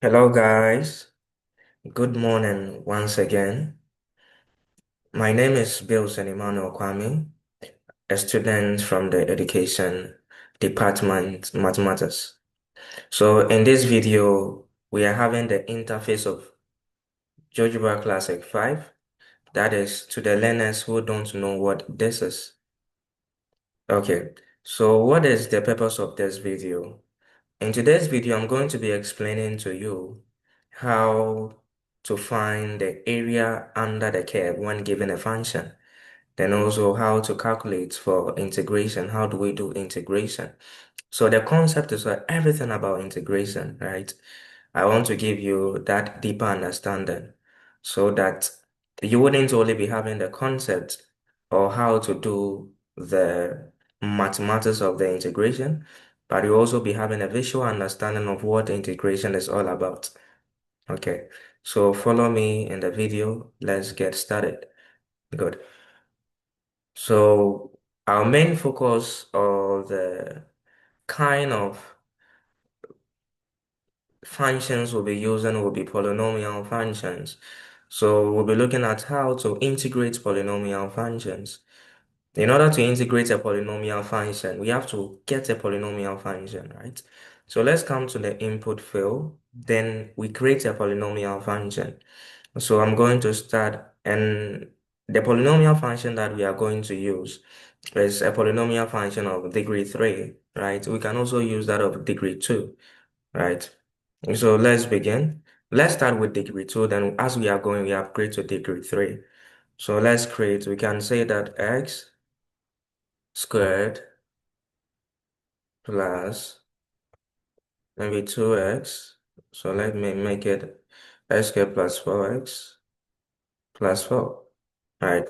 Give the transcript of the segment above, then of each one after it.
Hello, guys. Good morning once again. My name is Bilson Emmanuel Kwame, a student from the Education Department, Mathematics. So, in this video, we are having the interface of GeoGebra Classic 5. That is to the learners who don't know what this is. Okay, so what is the purpose of this video? In today's video, I'm going to be explaining to you how to find the area under the curve when given a function. Then also how to calculate for integration. How do we do integration? So the concept is everything about integration, right? I want to give you that deeper understanding so that you wouldn't only be having the concept or how to do the mathematics of the integration, but you also be having a visual understanding of what integration is all about. Okay, so follow me in the video. Let's get started. Good. So our main focus or the kind of functions we'll be using will be polynomial functions. So we'll be looking at how to integrate polynomial functions. In order to integrate a polynomial function, we have to get a polynomial function, right? So let's come to the input field. Then we create a polynomial function. So I'm going to start, and the polynomial function that we are going to use is a polynomial function of degree 3, right? We can also use that of degree 2, right? So let's begin. Let's start with degree 2, then as we are going, we upgrade to degree 3. So let's create, we can say that x squared plus maybe 2x. So let me make it x squared plus 4x plus 4. Right.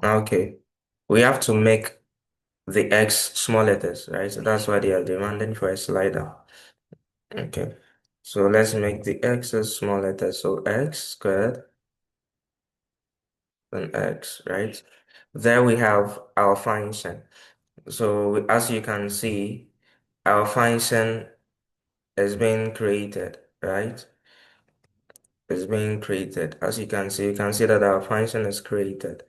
Okay. We have to make the x small letters, right? So that's why they are demanding for a slider. Okay. So let's make the x's small letters. So x squared and x, right? There we have our function. So as you can see, our function is being created, right? Is being created. As you can see that our function is created.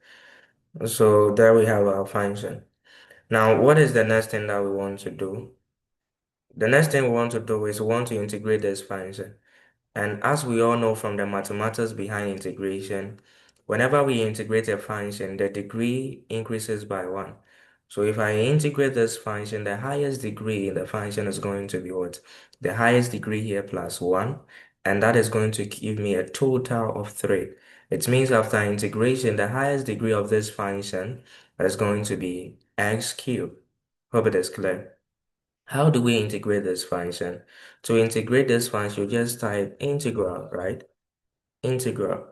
So there we have our function. Now, what is the next thing that we want to do? The next thing we want to do is we want to integrate this function. And as we all know from the mathematics behind integration, whenever we integrate a function, the degree increases by 1. So if I integrate this function, the highest degree in the function is going to be what? The highest degree here plus 1, and that is going to give me a total of 3. It means after integration, the highest degree of this function is going to be x cubed. Hope it is clear. How do we integrate this function? To integrate this function, you just type integral, right? Integral.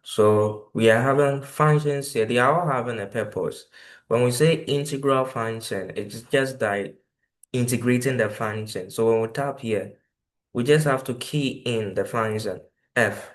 So we are having functions here. They are all having a purpose. When we say integral function, it's just like integrating the function. So when we tap here, we just have to key in the function f,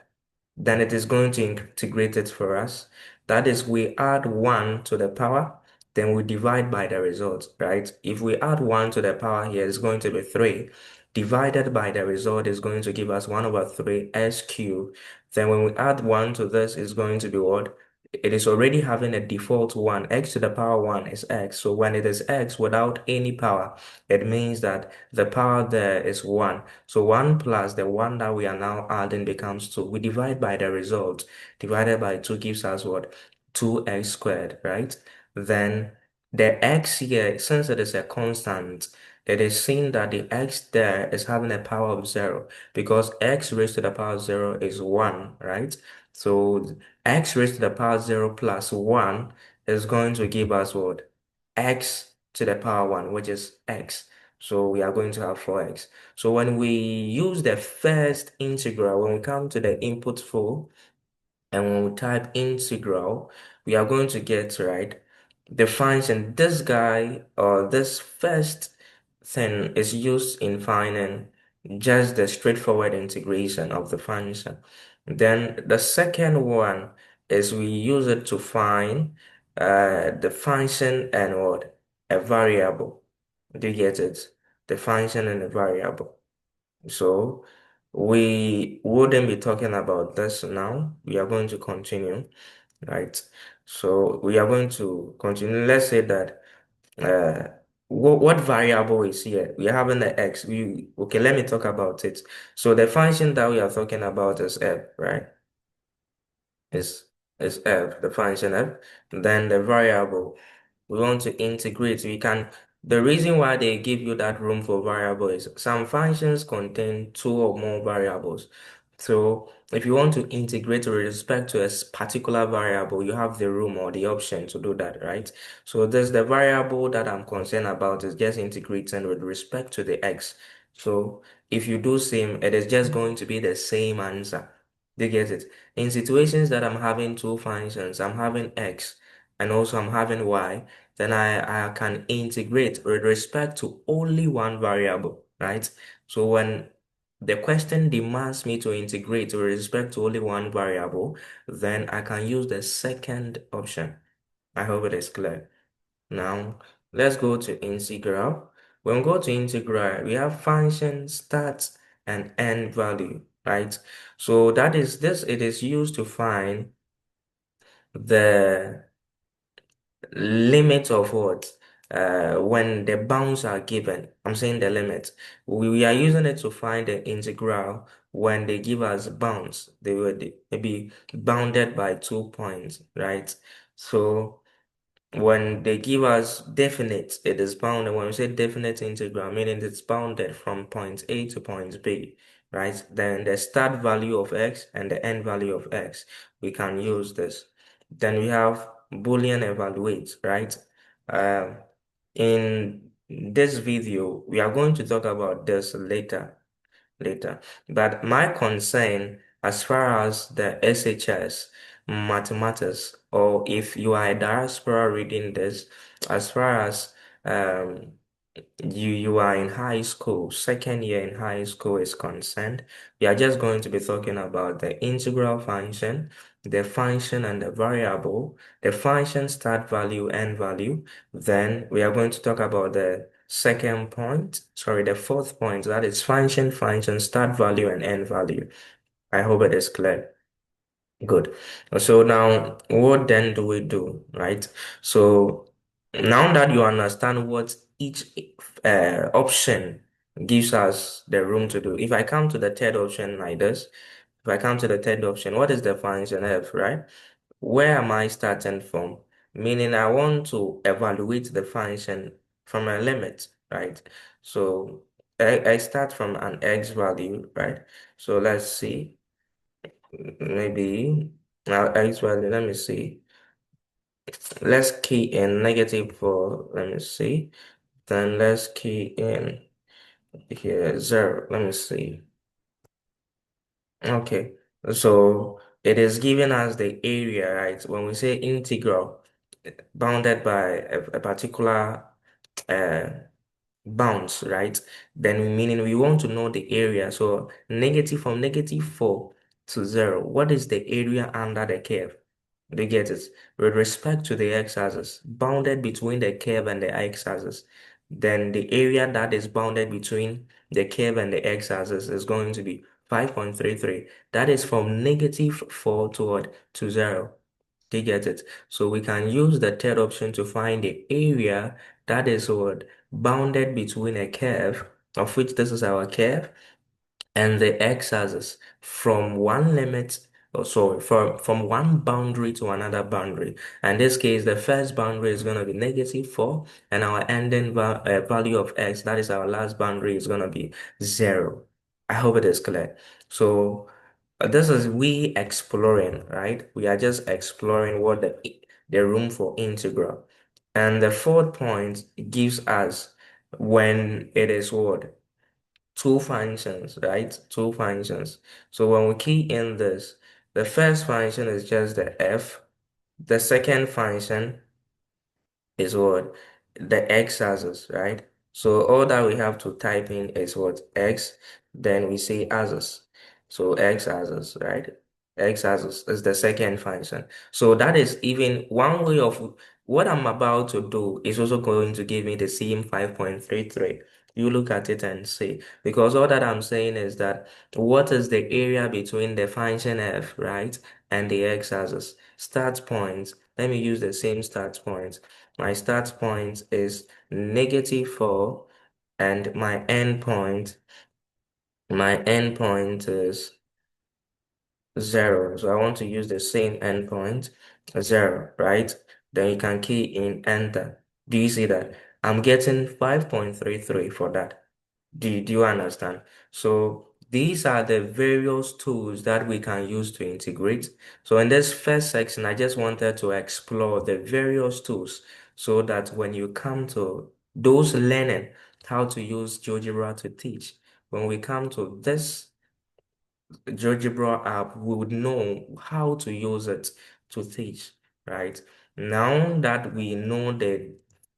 then it is going to integrate it for us. That is, we add 1 to the power, then we divide by the result, right? If we add 1 to the power here, it's going to be 3. Divided by the result is going to give us 1 over 3 s cubed. Then when we add 1 to this, it's going to be what? It is already having a default 1. X to the power 1 is x. So when it is x without any power, it means that the power there is 1. So 1 plus the 1 that we are now adding becomes 2. We divide by the result. Divided by 2 gives us what? 2x squared, right? Then the x here, since it is a constant, it is seen that the x there is having a power of 0 because x raised to the power of 0 is 1, right? So x raised to the power 0 plus 1 is going to give us what? X to the power 1, which is x. So we are going to have 4x. So when we use the first integral, when we come to the input field, and when we type integral, we are going to get, right, the function. This guy or this first thing is used in finding just the straightforward integration of the function. Then the second one is we use it to find the function and what? A variable. Do you get it? The function and the variable. So we wouldn't be talking about this now. We are going to continue, right? So we are going to continue. Let's say that uh what variable is here? We are having the x. We okay, let me talk about it. So the function that we are talking about is f, right? Is is f, the function f. Then the variable we want to integrate. We can, the reason why they give you that room for variable is some functions contain two or more variables. So if you want to integrate with respect to a particular variable, you have the room or the option to do that, right? So there's the variable that I'm concerned about is just integrating with respect to the x. So if you do same, it is just going to be the same answer. Do you get it? In situations that I'm having two functions, I'm having x and also I'm having y, then I can integrate with respect to only one variable, right? So when the question demands me to integrate with respect to only one variable, then I can use the second option. I hope it is clear. Now, let's go to integral. When we go to integral, we have function start and end value, right? So that is this, it is used to find the limit of what? When the bounds are given. I'm saying the limit. We are using it to find the integral when they give us bounds. They would be bounded by 2 points, right? So when they give us definite, it is bounded. When we say definite integral, meaning it's bounded from point A to point B, right? Then the start value of x and the end value of x, we can use this. Then we have Boolean evaluate, right? Um, in this video, we are going to talk about this later. But my concern as far as the SHS mathematics, or if you are a diaspora reading this, as far as um you are in high school, second year in high school is concerned, we are just going to be talking about the integral function, the function and the variable, the function start value, end value. Then we are going to talk about the second point, sorry, the fourth point, that is function, start value, and end value. I hope it is clear. Good. So now, what then do we do, right? So now that you understand what each option gives us the room to do, if I come to the third option like this, if I come to the third option, what is the function f, right? Where am I starting from? Meaning I want to evaluate the function from a limit, right? So I start from an x value, right? So let's see. Maybe now x value, let me see. Let's key in -4, let me see. Then let's key in here 0, let me see. Okay, so it is giving us the area, right? When we say integral, bounded by a particular uh, bounds, right? Then meaning we want to know the area. So negative from -4 to 0, what is the area under the curve? Do you get it? With respect to the x-axis, bounded between the curve and the x-axis, then the area that is bounded between the curve and the x-axis is going to be 5.33. That is from -4 to 0. Do you get it? So we can use the third option to find the area that is what bounded between a curve, of which this is our curve, and the x-axis from one limit, or sorry, from one boundary to another boundary. In this case, the first boundary is going to be -4, and our ending value of x, that is our last boundary, is going to be 0. I hope it is clear. So this is we exploring, right? We are just exploring what the room for integral. And the fourth point gives us when it is what? Two functions, right? Two functions. So when we key in this, the first function is just the f. The second function is what? The x-axis, right? So all that we have to type in is what? X, then we say axis. So x-axis, right? X-axis is the second function. So that is even one way of what I'm about to do is also going to give me the same 5.33. You look at it and see, because all that I'm saying is that what is the area between the function f, right, and the x-axis? Start point. Let me use the same start point. My start point is -4, and my endpoint is 0. So I want to use the same endpoint, 0, right? Then you can key in enter. Do you see that? I'm getting 5.33 for that. Do you understand? So these are the various tools that we can use to integrate. So in this first section, I just wanted to explore the various tools so that when you come to those learning how to use GeoGebra to teach, when we come to this GeoGebra app, we would know how to use it to teach, right? Now that we know the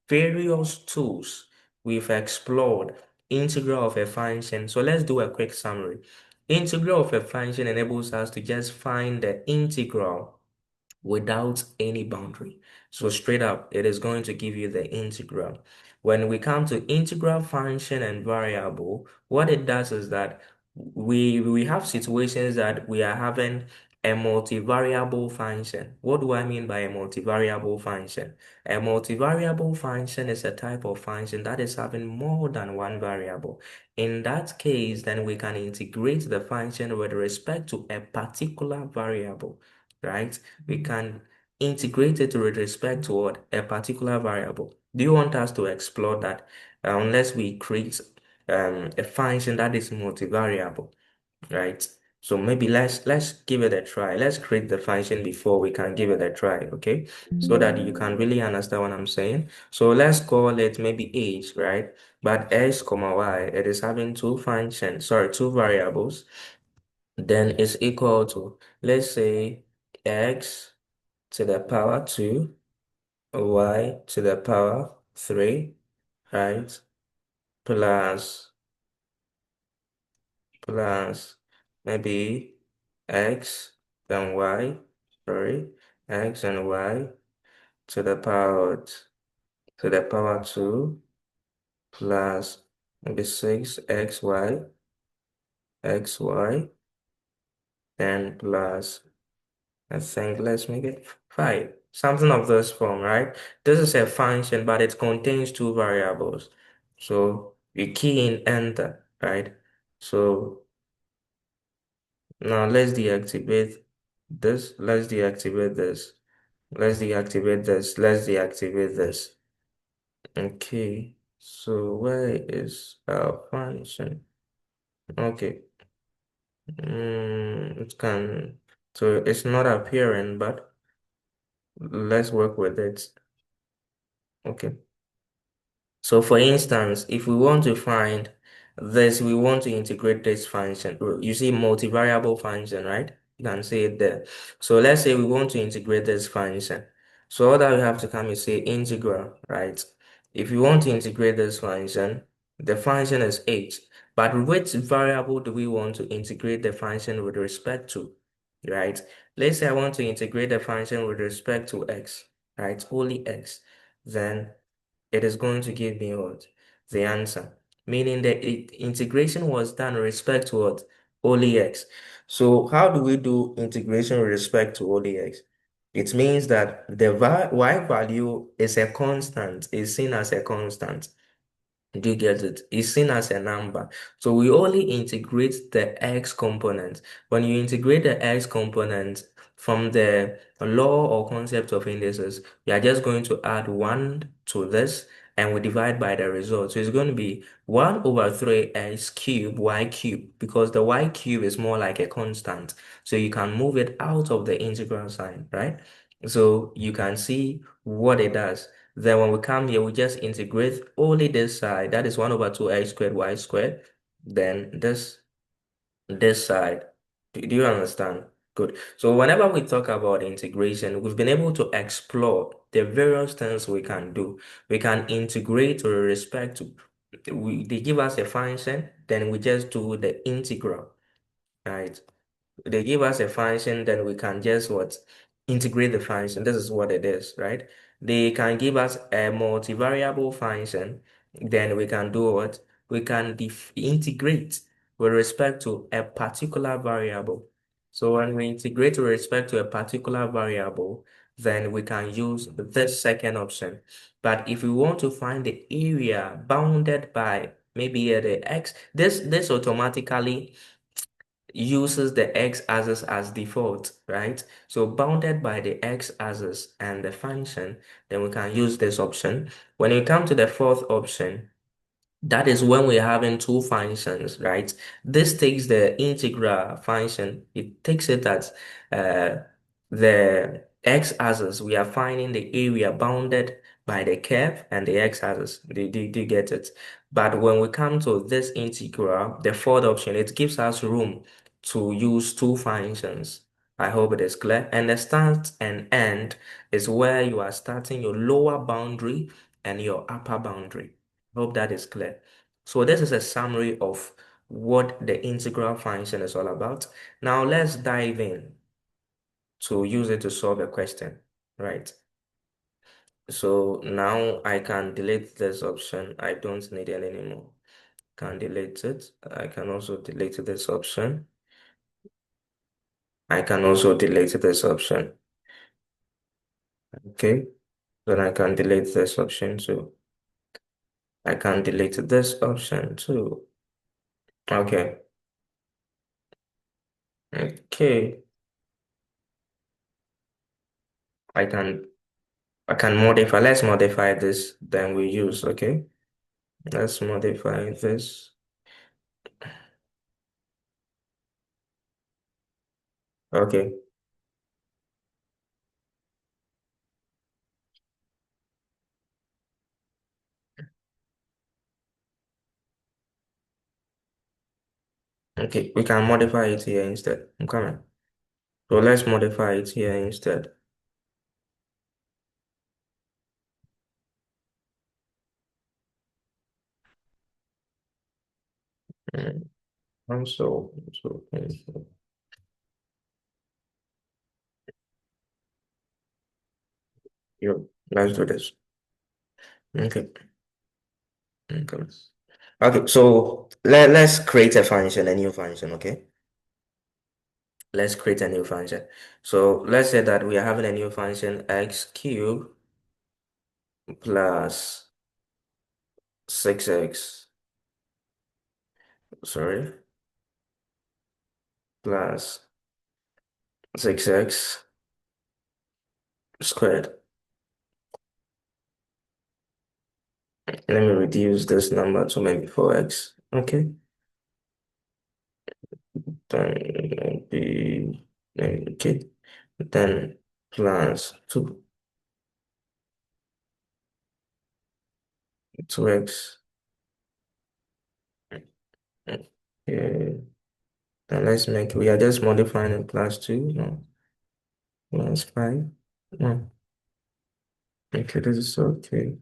various tools we've explored, integral of a function. So let's do a quick summary. Integral of a function enables us to just find the integral without any boundary. So straight up, it is going to give you the integral. When we come to integral function and variable, what it does is that we have situations that we are having a multivariable function. What do I mean by a multivariable function? A multivariable function is a type of function that is having more than one variable. In that case, then we can integrate the function with respect to a particular variable, right? We can integrate it with respect to what? A particular variable. Do you want us to explore that? Unless we create a function that is multivariable, right? So maybe let's give it a try. Let's create the function before we can give it a try, okay? So that you can really understand what I'm saying. So let's call it maybe age, right? But x comma y, it is having two variables. Then it's equal to, let's say, x to the power 2, y to the power 3, right? Plus, plus maybe x and y, sorry, x and y to the power to the power 2 plus maybe 6xy, then plus, I think let's make it 5. Something of this form, right? This is a function, but it contains two variables. So you key in enter, right? So now let's deactivate this. Let's deactivate this. Let's deactivate this. Let's deactivate this. Okay. So where is our function? Okay. It can, so it's not appearing, but let's work with it. Okay. So for instance, if we want to find this, we want to integrate this function. You see multivariable function, right? You can say it there. So let's say we want to integrate this function. So all that we have to come is say integral, right? If you want to integrate this function, the function is h. But which variable do we want to integrate the function with respect to, right? Let's say I want to integrate the function with respect to x, right? Only x. Then it is going to give me what? The answer. Meaning that integration was done with respect to what? Only x. So how do we do integration with respect to only x? It means that the y value is a constant, is seen as a constant. Do you get it? It's seen as a number. So we only integrate the x component. When you integrate the x component from the law or concept of indices, we are just going to add 1 to this and we divide by the result. So it's going to be 1 over 3x cubed y cubed because the y cube is more like a constant. So you can move it out of the integral sign, right? So you can see what it does. Then when we come here, we just integrate only this side. That is 1 over 2x squared y squared. Then this side. Do you understand? Good. So whenever we talk about integration, we've been able to explore the various things we can do. We can integrate with respect to, they give us a function, then we just do the integral, right? They give us a function, then we can just what? Integrate the function. This is what it is, right? They can give us a multivariable function. Then we can do what? We can integrate with respect to a particular variable. So when we integrate with respect to a particular variable, then we can use this second option. But if we want to find the area bounded by maybe the x, this automatically uses the x-axis as default, right? So bounded by the x-axis and the function, then we can use this option. When you come to the fourth option, that is when we're having two functions, right? This takes the integral function, it takes it as the x-axis. We are finding the area bounded by the curve and the x-axis. Do you get it? But when we come to this integral, the fourth option, it gives us room to use two functions. I hope it is clear. And the start and end is where you are starting your lower boundary and your upper boundary. Hope that is clear. So this is a summary of what the integral function is all about. Now let's dive in to use it to solve a question, right? So now I can delete this option. I don't need it anymore. Can delete it. I can also delete this option. I can also delete this option. Okay. Then I can delete this option too. I can delete this option too. Okay. Okay. I can I can modify. Let's modify this. Then we use. Okay. Let's modify this. Okay. Okay. We can modify it here instead. I'm coming. So let's modify it here instead. Mm, so. Yep. Let's do this. Okay. Okay. Okay. So let's create a function, a new function. Okay. Let's create a new function. So let's say that we are having a new function x cubed plus 6x, sorry, plus 6x squared. Let me reduce this number to maybe 4x. Okay. Then maybe, okay. Then plus 2x. Okay. Then let's make, we are just modifying it plus 2. No, plus 5. No. Okay, this is okay.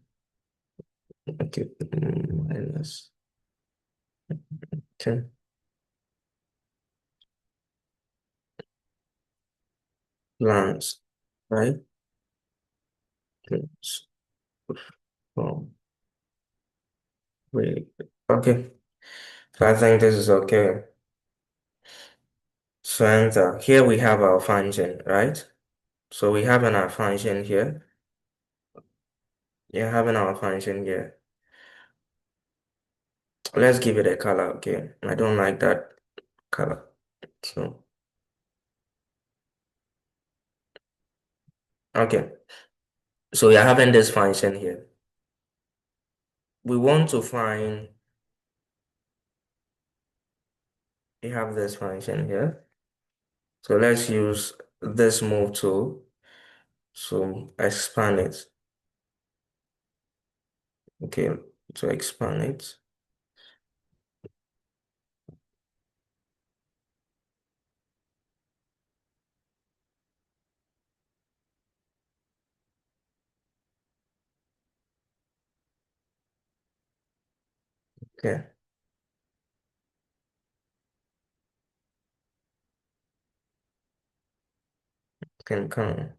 Okay. Minus 10. Plus 5. Plus 4. Wait. Okay. So I think this is okay. So enter. Here we have our function, right? So we have our function here. Yeah, having our function here. Let's give it a color, okay? I don't like that color. So, okay. So we are having this function here. We want to find, we have this function here. So let's use this move tool. So expand it. Okay, to expand it. Okay, can come.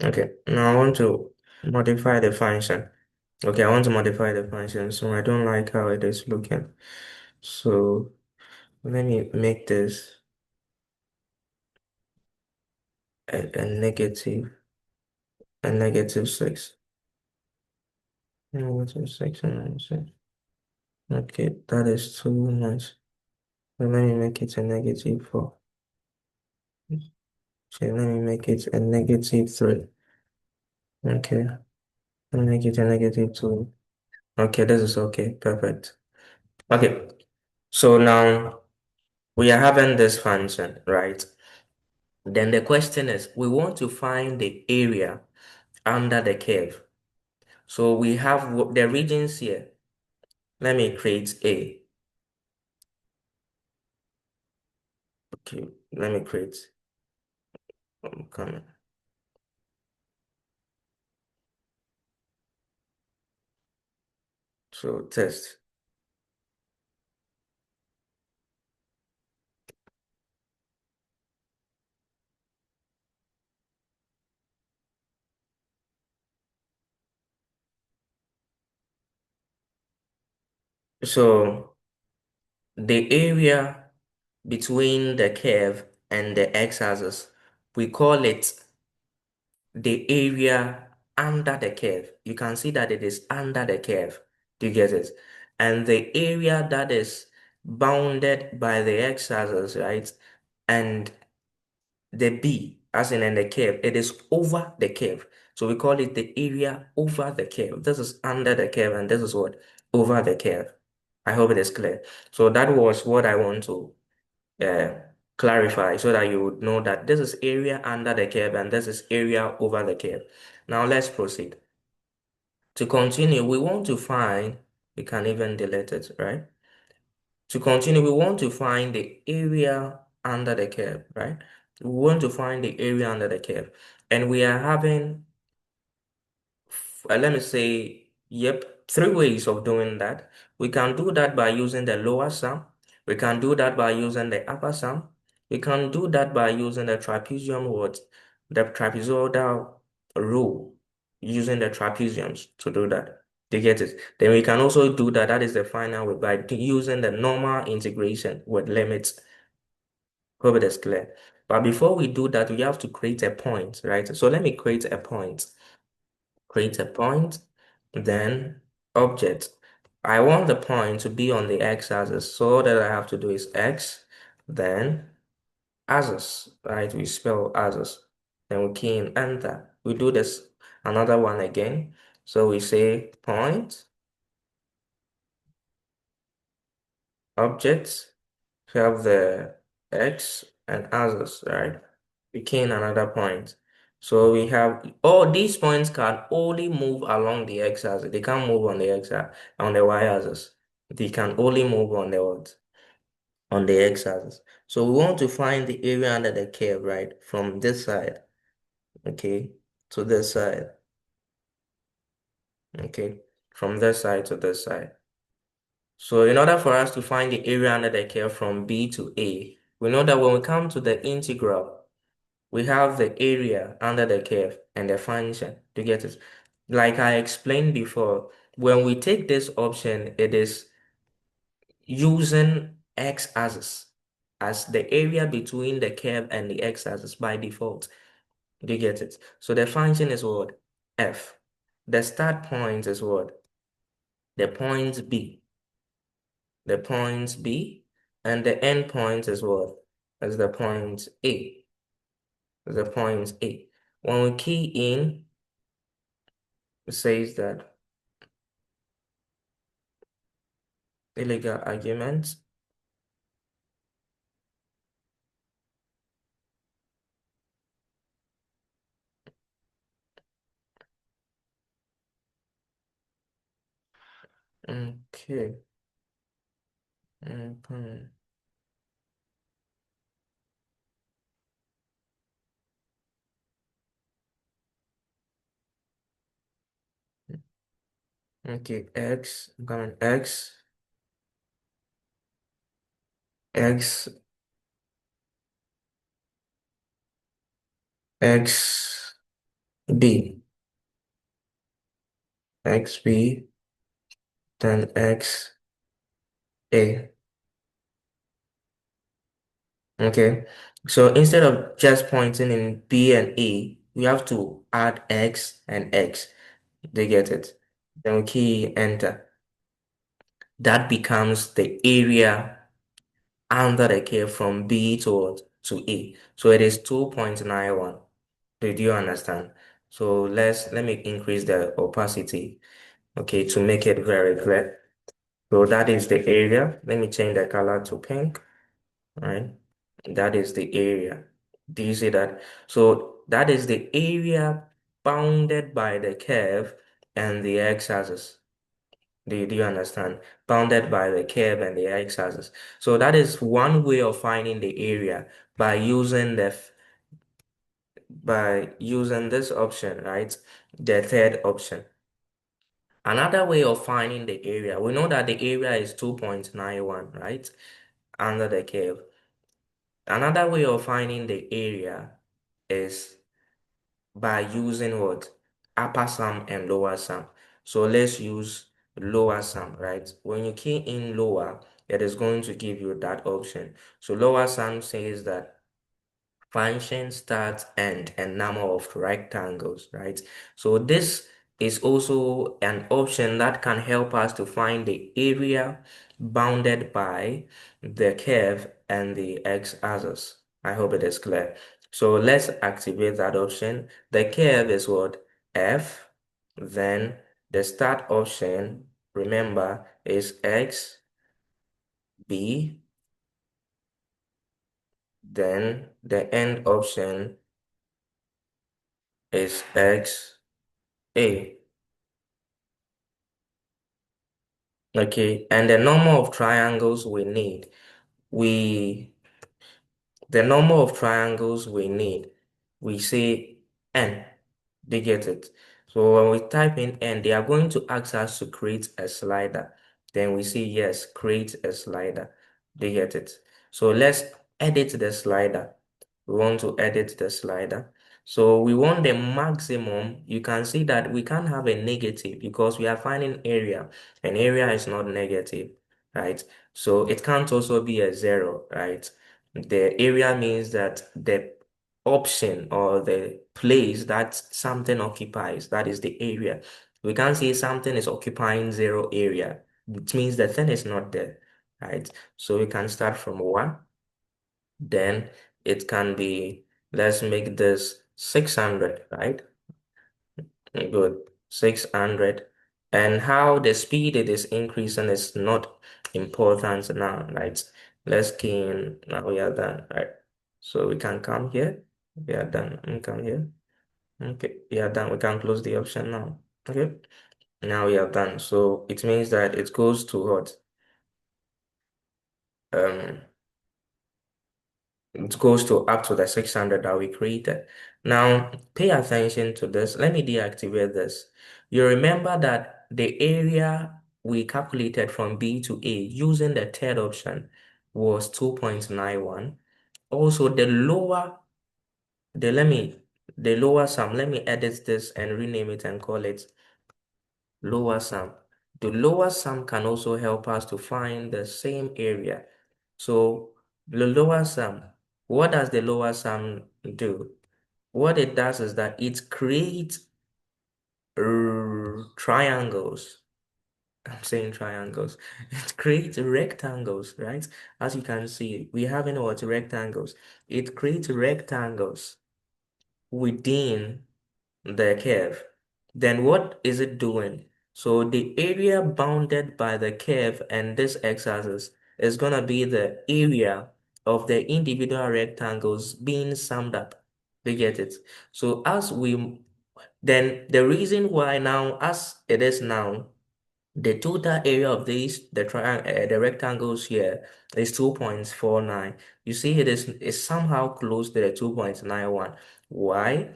Okay, now I want to modify the function. Okay, I want to modify the function, so I don't like how it is looking. So let me make this a negative 6. Negative 6 and -6. Okay, that is too much. So let me make it a negative 4. So let me make it a negative 3. Okay, let me make it a negative 2. Okay, this is okay. Perfect. Okay, so now we are having this function, right? Then the question is, we want to find the area under the curve. So we have the regions here. Let me create A. Okay, let me create. Coming. So test. So the area between the curve and the x-axis, we call it the area under the curve. You can see that it is under the curve. Do you get it? And the area that is bounded by the x-axis, right? And the B, as in the curve, it is over the curve. So we call it the area over the curve. This is under the curve, and this is what? Over the curve. I hope it is clear. So that was what I want to uh, clarify so that you would know that this is area under the curve and this is area over the curve. Now let's proceed. To continue, we want to find, we can even delete it, right? To continue, we want to find the area under the curve, right? We want to find the area under the curve. And we are having, let me say, yep, three ways of doing that. We can do that by using the lower sum. We can do that by using the upper sum. We can do that by using the trapezium what? The trapezoidal rule, using the trapeziums to do that. Do you get it? Then we can also do that. That is the final way by using the normal integration with limits. Hope it is clear. But before we do that, we have to create a point, right? So let me create a point. Create a point, then object. I want the point to be on the x-axis, so all that I have to do is x, then axis, right? We spell axis, then we key in enter. We do this another one again. So we say point, object, we have the x and axis, right? We key in another point. So we have all these points can only move along the x-axis. They can't move on the x-axis, on the y-axis. They can only move on the what? On the x-axis. So we want to find the area under the curve, right? From this side, okay, to this side, okay, from this side to this side. So in order for us to find the area under the curve from B to A, we know that when we come to the integral, we have the area under the curve and the function to get it. Like I explained before, when we take this option, it is using x-axis as the area between the curve and the x-axis by default. Do you get it? So the function is what? F. The start point is what? The point B. The point B. And the end point is what? Is the point A. The point A. When we key in, it says that illegal arguments. Okay. Mhm. Okay, X, I'm coming X, X, B, XB, then XA. Okay. So instead of just pointing in B and A, we have to add X and X. They get it. Then we key enter. That becomes the area under the curve from B to A. So it is 2.91. Did you understand? So let me increase the opacity, okay, to make it very clear. So that is the area. Let me change the color to pink, right? That is the area. Do you see that? So that is the area bounded by the curve and the x-axis. Do you understand? Bounded by the curve and the x-axis. So that is one way of finding the area by using this option, right? The third option. Another way of finding the area, we know that the area is 2.91, right? Under the curve. Another way of finding the area is by using what? Upper sum and lower sum. So let's use lower sum, right? When you key in lower, it is going to give you that option. So lower sum says that function start, end, and number of rectangles, right? So this is also an option that can help us to find the area bounded by the curve and the x-axis. I hope it is clear. So let's activate that option. The curve is what? F. Then the start option, remember, is X, B. Then the end option is X, A. Okay, and the number of triangles we need, we the number of triangles we need, we say n. They get it. So when we type in n, they are going to ask us to create a slider. Then we say yes, create a slider. They get it. So let's edit the slider. We want to edit the slider. So we want the maximum. You can see that we can't have a negative because we are finding area, and area is not negative, right? So it can't also be a zero, right? The area means that the option or the place that something occupies, that is the area. We can't say something is occupying zero area, which means the thing is not there, right? So we can start from 1. Then it can be, let's make this 600, right? Good. 600. And how the speed it is increasing is not important now, right? Let's key in. Now we are done, right? So we can come here. We are done. We come here. Okay, we are done. We can close the option now. Okay, now we are done. So it means that it goes to what? Um, it goes to up to the 600 that we created. Now, pay attention to this. Let me deactivate this. You remember that the area we calculated from B to A using the third option was 2.91. Also, the lower sum, let me edit this and rename it and call it lower sum. The lower sum can also help us to find the same area. So the lower sum, what does the lower sum do? What it does is that it creates triangles. I'm saying triangles. It creates rectangles, right? As you can see, we have in what rectangles. It creates rectangles within the curve. Then what is it doing? So the area bounded by the curve and this x-axis is going to be the area of the individual rectangles being summed up. We get it. So then the reason why now, as it is now, the total area of the rectangles here is 2.49. You see, it's somehow close to the 2.91. Why?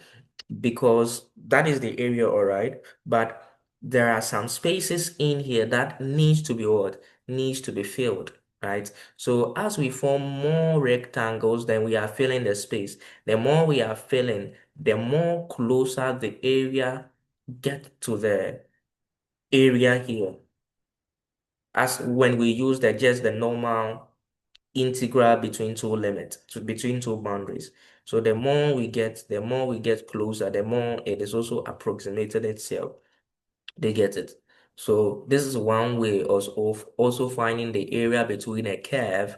Because that is the area, all right, but there are some spaces in here that needs to be what? Needs to be filled, right? So as we form more rectangles, then we are filling the space. The more we are filling, the more closer the area get to the area here. As when we use just the normal integral between two limits, between two boundaries. So the more we get closer, the more it is also approximated itself. They get it. So this is one way of also finding the area between a curve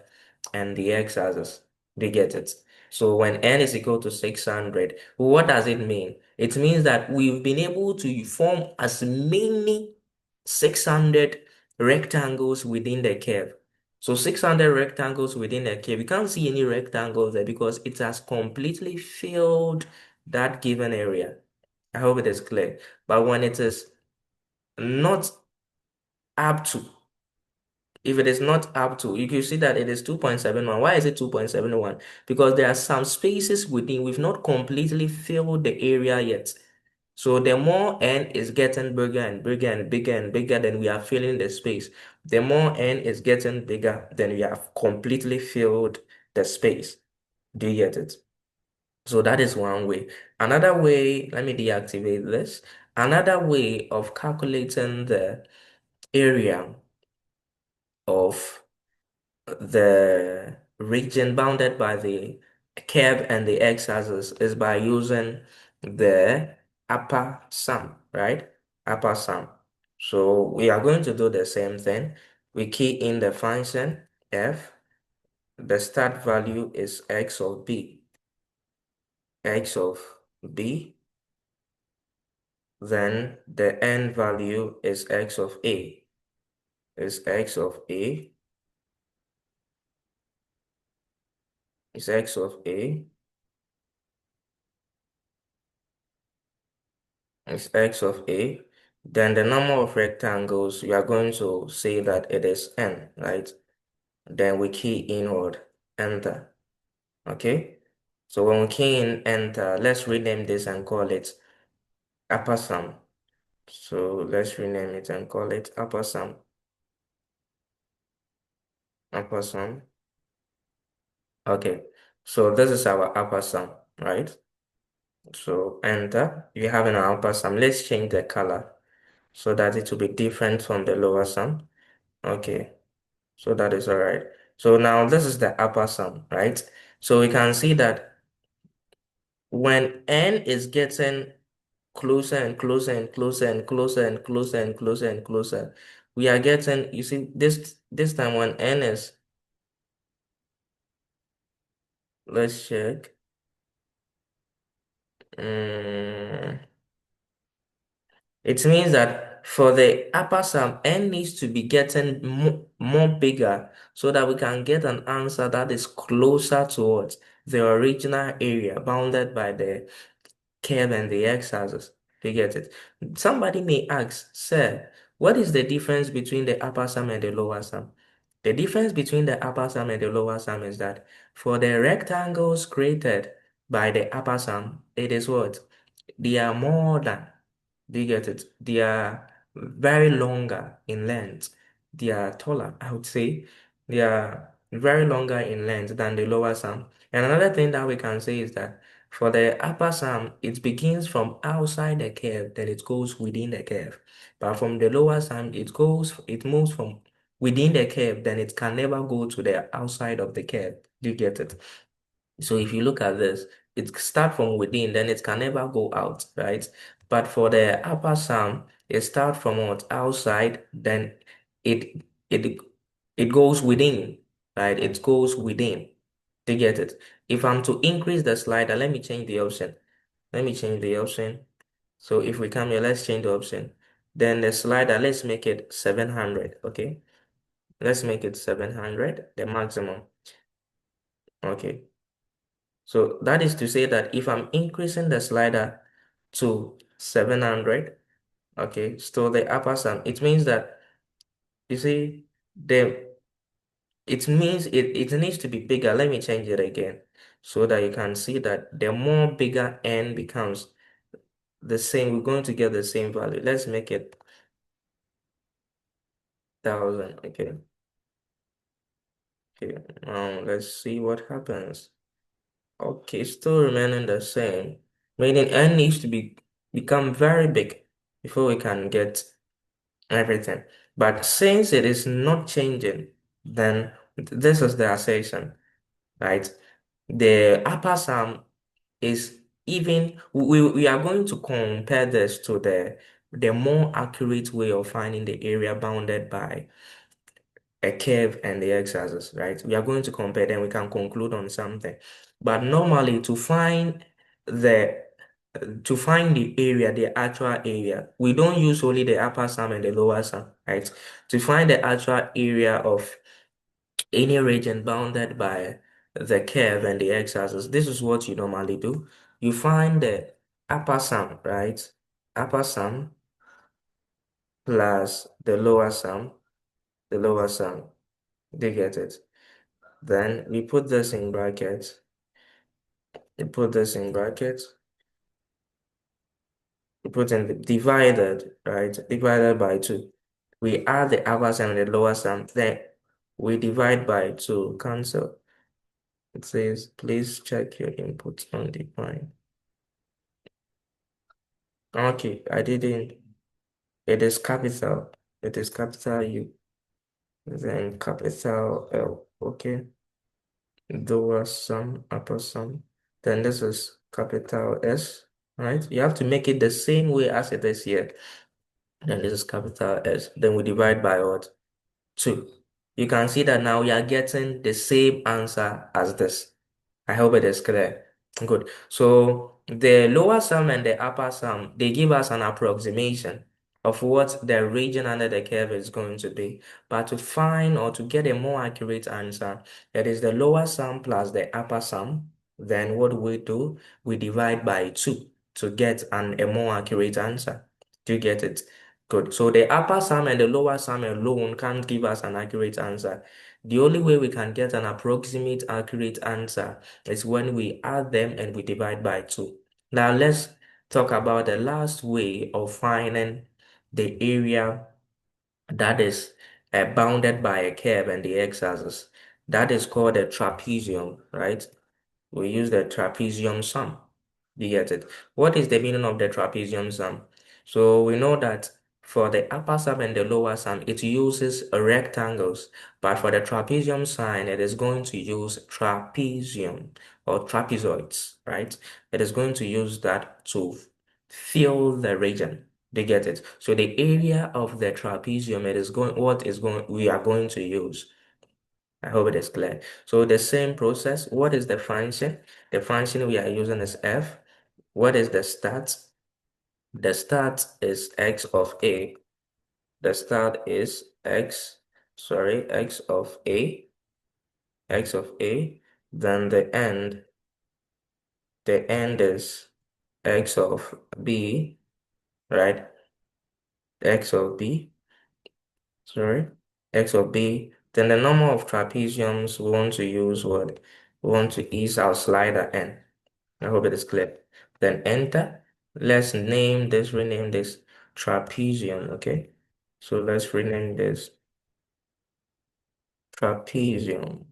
and the x-axis. They get it. So when n is equal to 600, what does it mean? It means that we've been able to form as many 600 rectangles within the curve. So 600 rectangles within the curve. You can't see any rectangles there because it has completely filled that given area. I hope it is clear. But when it is not up to, if it is not up to, you can see that it is 2.71. Why is it 2.71? Because there are some spaces within, we've not completely filled the area yet. So the more n is getting bigger and bigger and bigger and bigger than we are filling the space, the more n is getting bigger than we have completely filled the space. Do you get it? So that is one way. Another way, let me deactivate this. Another way of calculating the area of the region bounded by the curve and the x-axis is by using the upper sum, right? Upper sum. So we are going to do the same thing. We key in the function f. The start value is x of b. X of b. Then the end value is x of a. Is x of a. Is x of a. Is x of a. Then the number of rectangles, we are going to say that it is n, right? Then we key in what? Enter. Okay? So when we key in enter, let's rename this and call it upper sum. So let's rename it and call it upper sum. Upper sum. Okay. So this is our upper sum, right? So enter. You have an upper sum. Let's change the color so that it will be different from the lower sum. Okay. So that is all right. So now this is the upper sum, right? So we can see that when n is getting closer and closer and closer and closer and closer and closer and closer, we are getting, you see, this time when n is, let's check. Mm, it means that for the upper sum, n needs to be getting more bigger so that we can get an answer that is closer towards the original area bounded by the curve and the x-axis. You get it? Somebody may ask, sir, what is the difference between the upper sum and the lower sum? The difference between the upper sum and the lower sum is that for the rectangles created by the upper sum, it is what? They are more than, do you get it? They are very longer in length. They are taller, I would say. They are very longer in length than the lower sum. And another thing that we can say is that for the upper sum, it begins from outside the curve, then it goes within the curve. But from the lower sum, it moves from within the curve, then it can never go to the outside of the curve. Do you get it? So if you look at this, it start from within, then it can never go out, right? But for the upper sum, it start from what? Outside, then it it it goes within, right? It goes within. To get it. If I'm to increase the slider, let me change the option. Let me change the option. So if we come here, let's change the option. Then the slider, let's make it 700, okay? Let's make it 700, the maximum. Okay. So that is to say that if I'm increasing the slider to 700, okay, still the upper sum, it means that, you see, it means it needs to be bigger. Let me change it again so that you can see that the more bigger n becomes, the same, we're going to get the same value. Let's make it 1,000, okay. Okay, let's see what happens. Okay, still remaining the same. meaning n needs to become very big before we can get everything. But since it is not changing, then this is the assertion, right? The upper sum is even we are going to compare this to the more accurate way of finding the area bounded by a curve and the x-axis, right? We are going to compare, then we can conclude on something. But normally the to find the area, the actual area, we don't use only the upper sum and the lower sum, right? To find the actual area of any region bounded by the curve and the x-axis, this is what you normally do. You find the upper sum, right? Upper sum plus the lower sum. Do you get it? Then we put this in brackets. We put this in brackets. We put in the divided, right? Divided by 2. We add the upper sum and the lower sum. Then we divide by 2. Cancel. It says, please check your input on the line. Okay, I didn't. It is capital. It is capital U. Then capital L. Okay. Lower sum, upper sum. Then this is capital S, right? You have to make it the same way as it is here. Then this is capital S. Then we divide by what? 2. You can see that now we are getting the same answer as this. I hope it is clear. Good. So the lower sum and the upper sum, they give us an approximation of what the region under the curve is going to be. But to find or to get a more accurate answer, it is the lower sum plus the upper sum. Then what we do, we divide by 2 to get a more accurate answer. Do you get it? Good. So the upper sum and the lower sum alone can't give us an accurate answer. The only way we can get an approximate accurate answer is when we add them and we divide by 2. Now let's talk about the last way of finding the area that is bounded by a curve and the x-axis. That is called a trapezium, right? We use the trapezium sum. You get it? What is the meaning of the trapezium sum? So we know that for the upper sum and the lower sum, it uses rectangles, but for the trapezium sign, it is going to use trapezium or trapezoids, right? It is going to use that to fill the region. They get it. So the area of the trapezium, it is going, what is going, we are going to use. I hope it is clear. So the same process, what is the function? The function we are using is f. What is the start? The start is x of a. The start is x of a, x of a. Then the end is x of b, right? X of b, sorry, x of b. Then the number of trapeziums we want to use what? We want to use our slider n. I hope it is clear. Then enter. Let's rename this trapezium, okay? So let's rename this trapezium,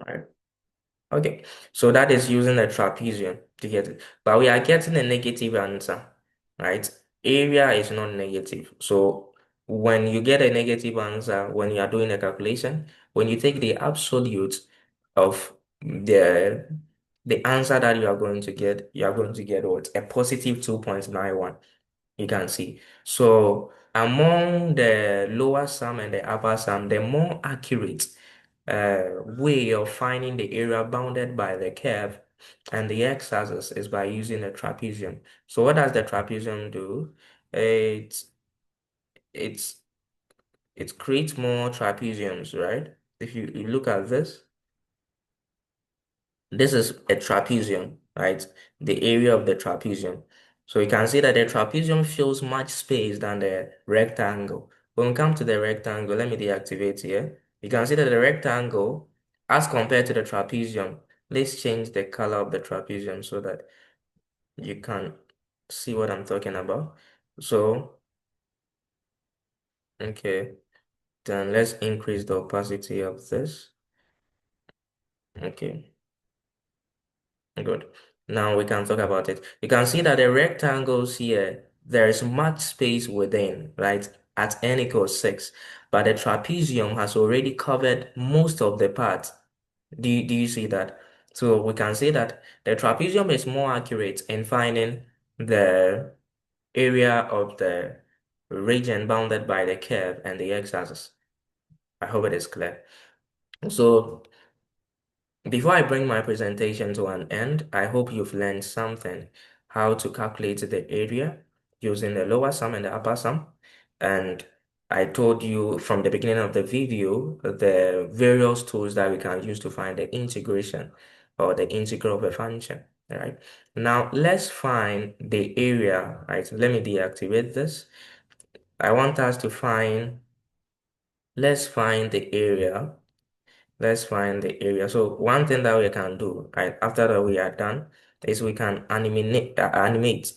right? Okay, so that is using a trapezium to get it. But we are getting a negative answer, right? Area is not negative. So when you get a negative answer, when you are doing a calculation, when you take the absolute of the answer that you are going to get, you are going to get what? A positive 2.91. You can see. So among the lower sum and the upper sum, the more accurate way of finding the area bounded by the curve and the x-axis is by using a trapezium. So what does the trapezium do? It's it creates more trapeziums, right? If you look at this is a trapezium, right? The area of the trapezium. So you can see that the trapezium fills much space than the rectangle. When we come to the rectangle, let me deactivate here. You can see that the rectangle, as compared to the trapezium, let's change the color of the trapezium so that you can see what I'm talking about. So, okay, then let's increase the opacity of this. Okay. Good. Now we can talk about it. You can see that the rectangles here, there is much space within, right? At n equals 6. But the trapezium has already covered most of the part. Do you see that? So we can say that the trapezium is more accurate in finding the area of the region bounded by the curve and the x-axis. I hope it is clear. So before I bring my presentation to an end, I hope you've learned something, how to calculate the area using the lower sum and the upper sum. And I told you from the beginning of the video the various tools that we can use to find the integration or the integral of a function. All right. Now let's find the area. Right. Let me deactivate this. I want us to find, let's find the area. Let's find the area. So one thing that we can do, right, after that we are done, is we can animate this.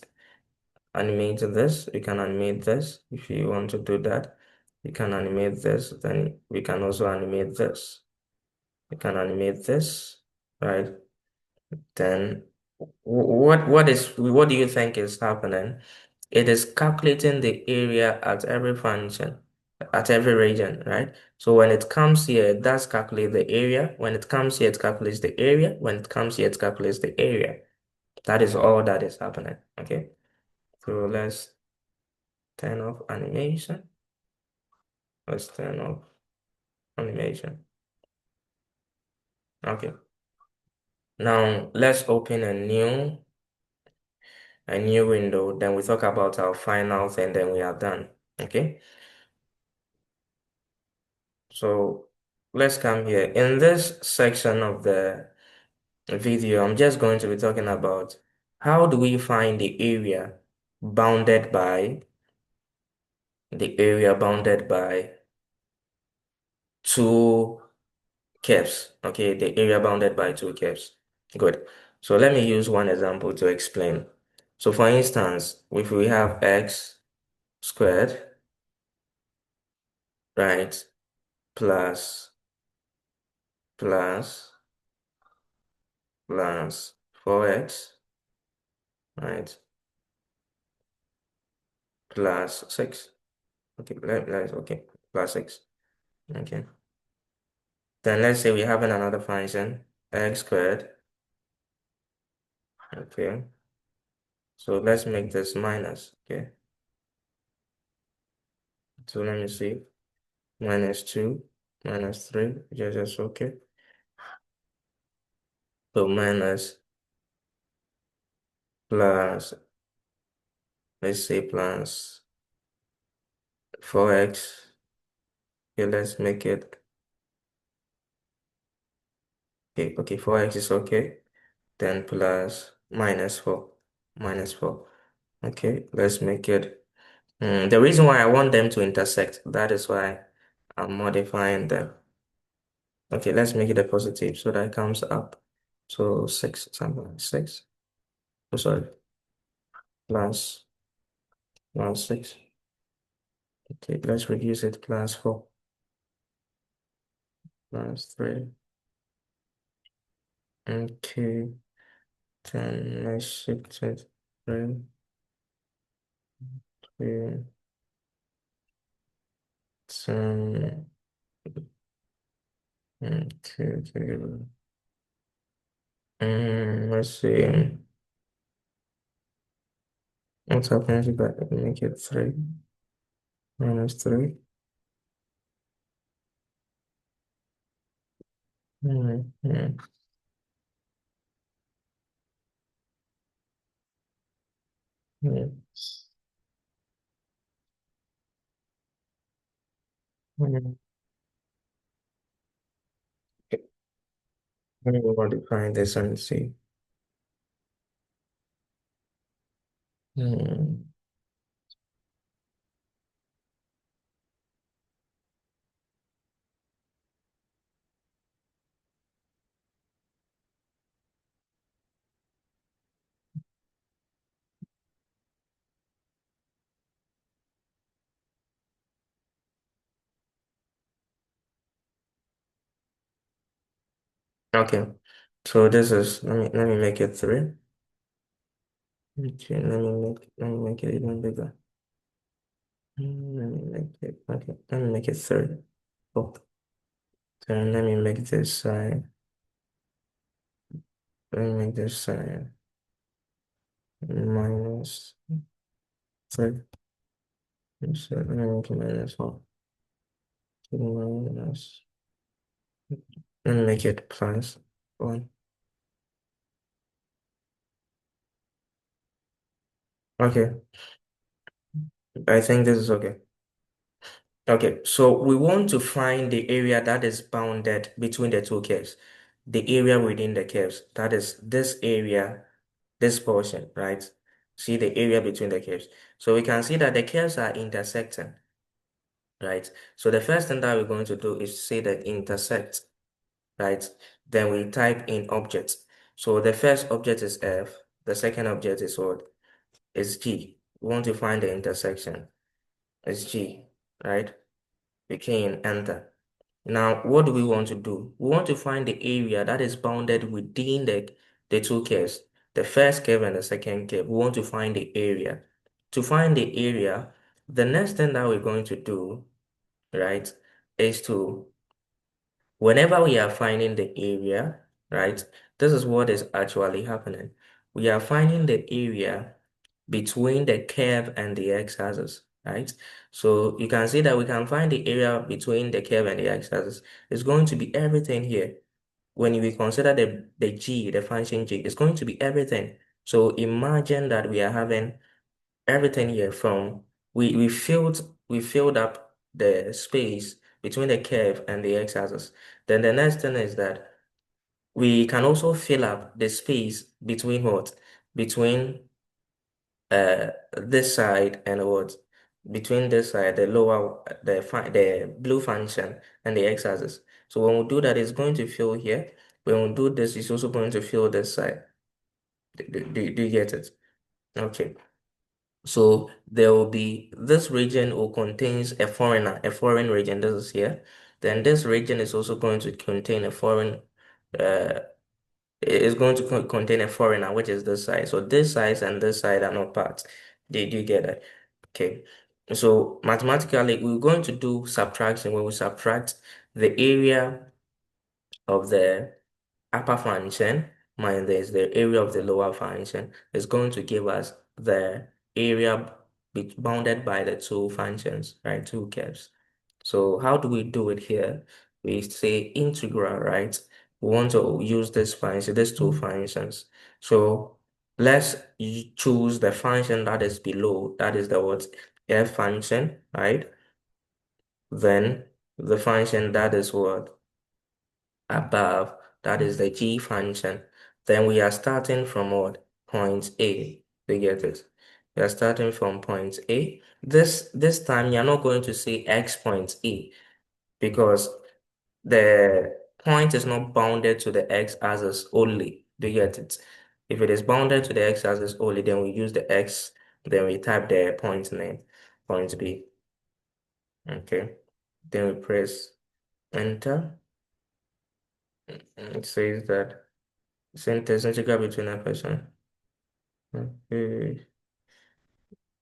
We can animate this if you want to do that. You can animate this, then we can also animate this. We can animate this, right? Then what do you think is happening? It is calculating the area at every function, at every region, right? So when it comes here, it does calculate the area. When it comes here, it calculates the area. When it comes here, it calculates the area. That is all that is happening. Okay. So let's turn off animation. Let's turn off animation. Okay. Now let's open a new window. Then we talk about our finals and then we are done. Okay. So let's come here. In this section of the video, I'm just going to be talking about how do we find bounded by the area bounded by two curves. Okay, the area bounded by two curves. Good. So let me use one example to explain. So for instance, if we have x squared, right, plus plus plus 4x, right, plus 6. Okay, okay, plus 6. Okay. Then let's say we have another function, x squared. Okay. So let's make this minus. Okay. So let me see. Minus 2, minus 3, just okay. So minus plus, let's say plus 4x. Okay, let's make it. Okay, 4x is okay. Then plus minus 4. Minus 4. Okay, let's make it. The reason why I want them to intersect, that is why I'm modifying them. Okay, let's make it a positive so that it comes up. So 6, something like 6. Oh, sorry, plus 6. Okay, let's reduce it, plus 4, plus 3. Okay, then let's shift it. 3, 3, 10. Okay, okay. Let's see. What's happening if I make it 3 minus 3? Mm-hmm. Let me modify this and see. Hmm. Okay. So this is let me make it 3. Okay, let me make it even bigger. Let me make it okay. Let me make it 3. Oh, then let me make this side. Let me make this side minus 3. So let me make it -1. Minus. Let me make it +1. Okay, I think this is okay. Okay, so we want to find the area that is bounded between the two curves. The area within the curves. That is this area, this portion, right? See the area between the curves. So we can see that the curves are intersecting, right? So the first thing that we're going to do is say that intersect, right? Then we type in objects. So the first object is F, the second object is what? Is G. We want to find the intersection. It's G, right? We can enter. Now, what do we want to do? We want to find the area that is bounded within the two curves, the first curve and the second curve. We want to find the area. To find the area, the next thing that we're going to do, right, is to, whenever we are finding the area, right, this is what is actually happening. We are finding the area between the curve and the x-axis, right? So you can see that we can find the area between the curve and the x-axis. It's going to be everything here. When we consider the g, the function g, it's going to be everything. So imagine that we are having everything here from we filled up the space between the curve and the x-axis. Then the next thing is that we can also fill up the space between what? Between this side and what? Between this side, the lower, the blue function and the x-axis. So when we do that, it's going to fill here. When we do this, it's also going to fill this side. Do you get it? Okay. So there will be this region will contains a foreign region. This is here. Then this region is also going to contain a foreign uh is going to contain a foreigner, which is this side. So this side and this side are not parts. Did you get it? Okay. So mathematically, we're going to do subtraction. When we subtract the area of the upper function minus the area of the lower function, is going to give us the area bounded by the two functions, right? Two curves. So how do we do it here? We say integral, right? We want to use this function, these two functions. So let's choose the function that is below, that is the what? F function, right? Then the function that is what? Above, that is the G function. Then we are starting from what? Point A. You get it? We are starting from point A. This time you're not going to say X point A because the point is not bounded to the x-axis only. Do you get it? If it is bounded to the x-axis only, then we use the x, then we type the point name, point B. Okay. Then we press enter. It says that sentence integral between a person. Okay.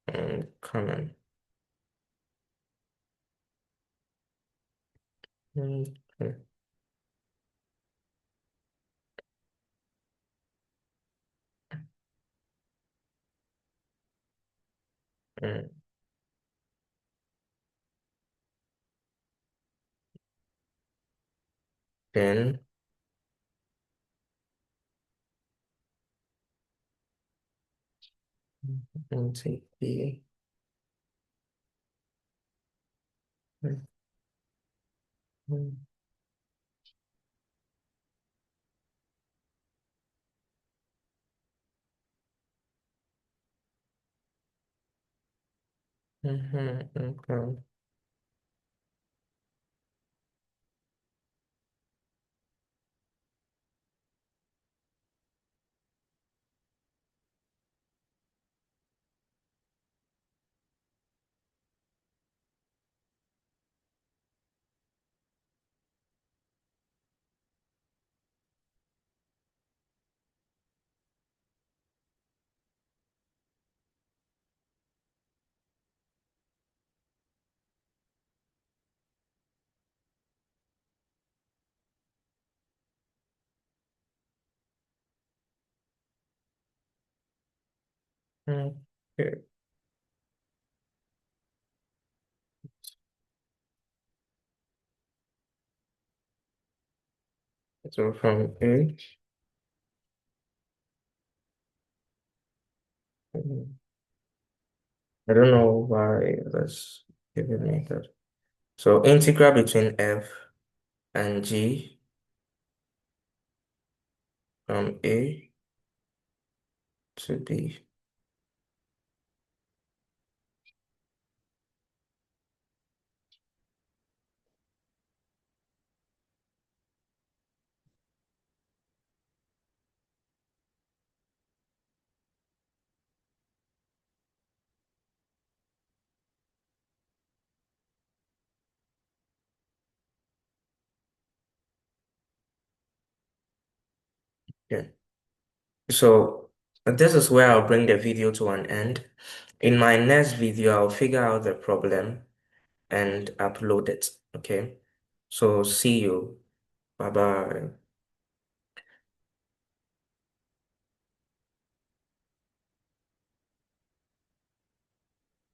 And comment. Okay. And then and take B. Okay. Okay. So from A, I don't know why that's giving me that. So integral between F and G from A to B. Yeah. So this is where I'll bring the video to an end. In my next video, I'll figure out the problem and upload it. Okay. So see you. Bye bye.